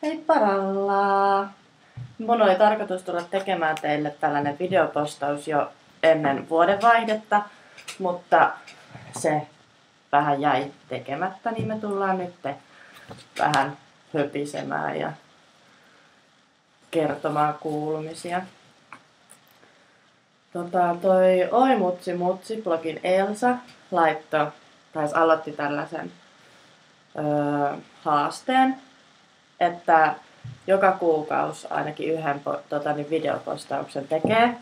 Hei paralla! Mun oli tarkoitus tulla tekemään teille tällainen videopostaus jo ennen vuodenvaihdetta, mutta se vähän jäi tekemättä, niin me tullaan nyt vähän höpisemään ja kertomaan kuulumisia. Toi Oi Mutsi Mutsi blogin Elsa aloitti tällaisen haasteen, että joka kuukausi ainakin yhden videopostauksen tekee.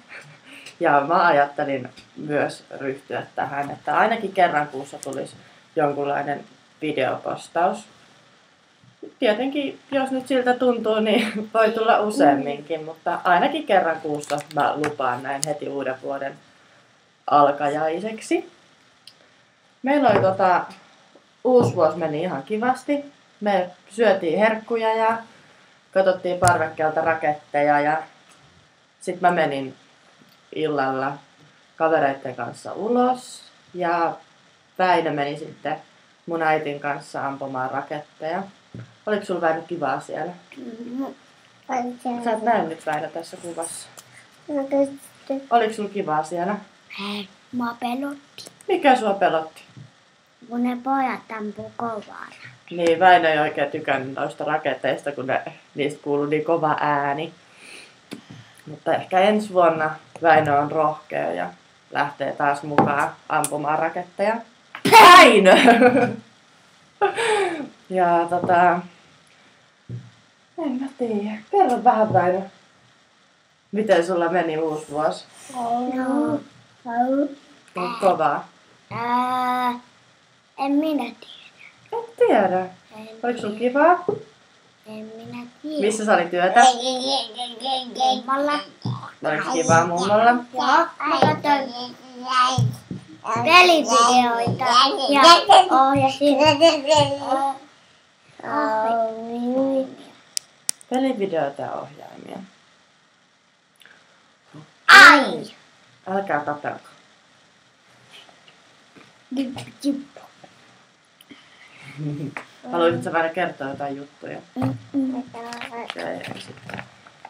Ja mä ajattelin myös ryhtyä tähän, että ainakin kerran kuussa tulisi jonkunlainen videopostaus. Tietenkin, jos nyt siltä tuntuu, niin voi tulla useamminkin, mutta ainakin kerran kuussa mä lupaan näin heti uuden vuoden alkajaiseksi. Meillä oli uusi vuosi meni ihan kivasti. Me syötiin herkkuja ja katsottiin parvekkeelta raketteja ja sitten mä menin illalla kavereiden kanssa ulos ja Väinö meni sitten mun äitin kanssa ampumaan raketteja. Oliko sulla Väinö kivaa siellä? Sä et näy nyt Väinö tässä kuvassa. Oliko sulla kivaa siellä? Mua pelotti. Mikä sua pelotti? Kun ne pojat ampuu kovaa. Niin, Väinö ei oikein tykännyt noista raketeista, kun niistä kuului niin kova ääni. Mutta ehkä ensi vuonna Väinö on rohkea ja lähtee taas mukaan ampumaan raketteja. Väinö! Ja en mä tiedä. Kerro vähän Väinö. Miten sulla meni uusi vuosi? No. Kovaa. En minä tiedä. Et tiedä. Oliko sulla kivaa? En minä tiedä. Missä sä olit työtä? Mummolla. Oliko kivaa mummolla? Joo, mä katsoin pelivideoita ja ohjasin ohjaimia. Pelivideoita ja ohjaimia. Ai! Älkää tapelko. Haluaisitko vähän kertoa jotain juttuja?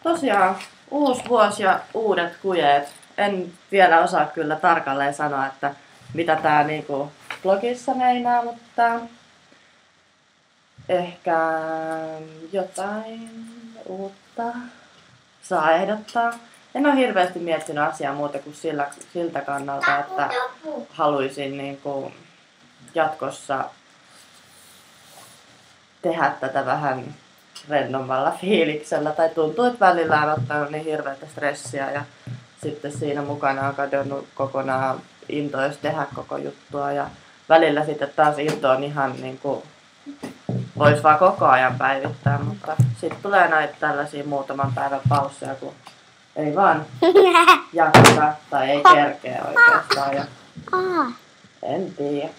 Tosiaan, uusi vuosi ja uudet kujeet. En vielä osaa kyllä tarkalleen sanoa, että mitä tää niinku blogissa meinaa, mutta ehkä jotain uutta saa ehdottaa. En ole hirveästi miettinyt asiaa muuta kuin siltä kannalta, että haluaisin niinku jatkossa tehdä tätä vähän rennommalla fiiliksellä. Tai tuntuu, että välillä on ottanut niin hirveätä stressiä ja sitten siinä mukana on kadonnut kokonaan intois tehdä koko juttua. Ja välillä sitten taas into on ihan niinku, vois vaan koko ajan päivittää, mutta sitten tulee näitä tällaisia muutaman päivän pausseja, kun ei vaan jaksa tai ei kerkeä oikeastaan. Ja en tiedä.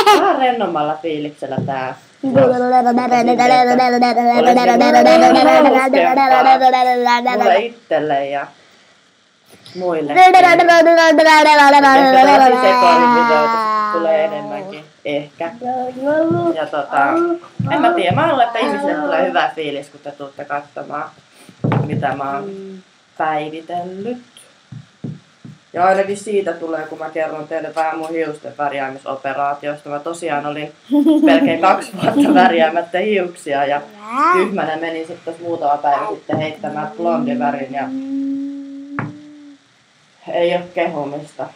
Vähän rennommalla fiiliksellä tää. Mulle itselle ja muille. Tulee enemmänkin. Ehkä. Ja en mä tiedä. Mä luulen, että ihmisille tulee hyvä fiilis, kun te tuutte katsomaan, mitä mä oon päivitellyt. Ja ainakin siitä tulee, kun mä kerron teille vähän mun hiusten värjäämisoperaatiosta. Mä tosiaan olin melkein 2 vuotta värjäämättä hiuksia ja tyhmänä menin sitten muutama päivä sitten heittämään blondivärin ja ei ole kehumista.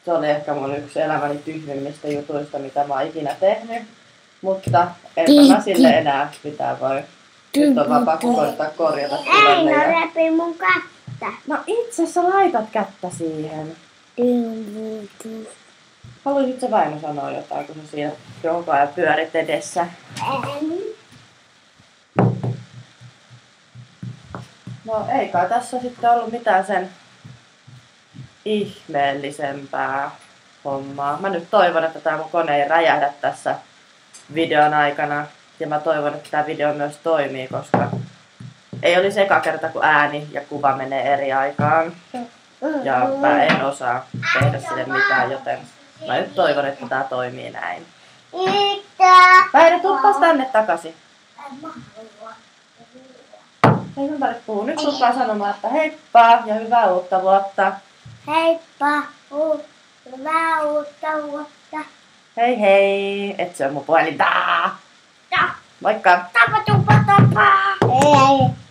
Se oli ehkä mun yksi elämäni tyhmimmistä jutuista, mitä mä oon ikinä tehnyt. Mutta enpä mä sille enää mitään voi. Nyt on vaan pakko koittaa korjata tilanne. Ei, no repi mun kättä. No itse sä laitat kättä siihen. Haluaisitko Väinö sanoa jotain, kun sä siinä koko ajan pyörit edessä? No ei kai tässä sitten ollut mitään sen ihmeellisempää hommaa. Mä nyt toivon, että tää mun kone ei räjähdä tässä videon aikana. Ja mä toivon, että tää video myös toimii, koska ei olisi eka kerta, kun ääni ja kuva menee eri aikaan. Ja mä en osaa tehdä sille mitään, joten mä nyt toivon, että tää toimii näin. Väinö, tuppas tänne takaisin. Ei ympäri puhu. Nyt lupaa sanomaan, että heippa ja hyvää uutta vuotta. Heippa, hyvää uutta vuotta. Hei hei, et se on mun puhelinta. Moikka. Tapa. Hei.